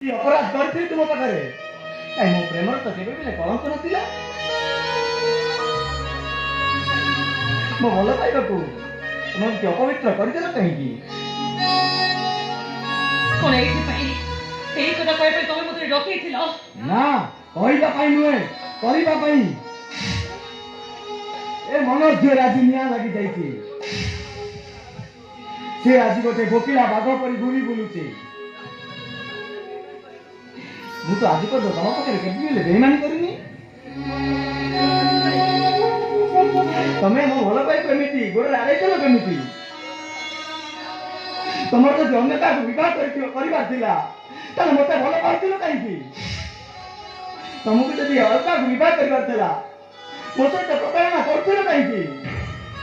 कि अपराध करथि तुम पाखरे काई मो प्रेमर तो केबे बिले कलंक नथिला मो भल पाइबाकू तुम कि अपवित्र करदेल कहीं कौन एई कथा कहे तुम मत डकई ना कहवा पाई नुहे करबा पाई ए मनोज झील आज निया लगी जाइए से आज गोटे गोकिला बाघ परी घूरी बुलुचे मु तो आज पर तुम पाखे केबे बेईमानी करनी तमें मो भल पाई केमिति गोटे आड़ेदेल केमिति तुम तो अन्य क्या विवाह कर मत भल पाइल कहीं तुमको जब अलका विवाह कर मो सहित प्रतारणा कर कहीं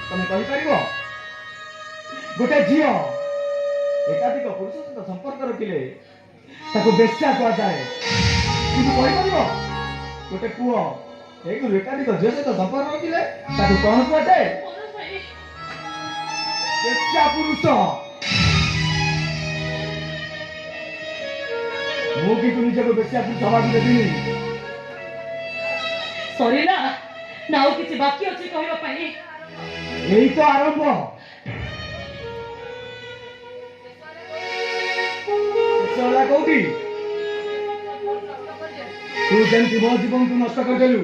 तुम कहीपर गोटे झी एकाधिक पुरुष सहित संपर्क रखिले बेश्या कहुए कि गोटे पुओ एक एकाधिक झील सहित संपर्क रखिले कौन कहुए बेश्या पुरुष मु कि तुम निजको बेश्या पुरुष हवा देनी सरीला ना और किसी बाकी अछि कहबा पई यही तो आरंभ चला कोठी तू जेमती मो जीवन तू नष्ट कर देलु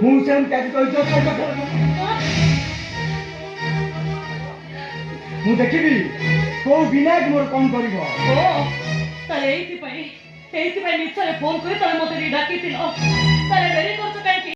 मु सेम त्यागी तो इज्जत मु देखिबी को विनायक मोर कौन करिवो ओ ताले एई पई निश्चय फोन करे ताले मते डाकी तिलो ताले बेरी करछ काई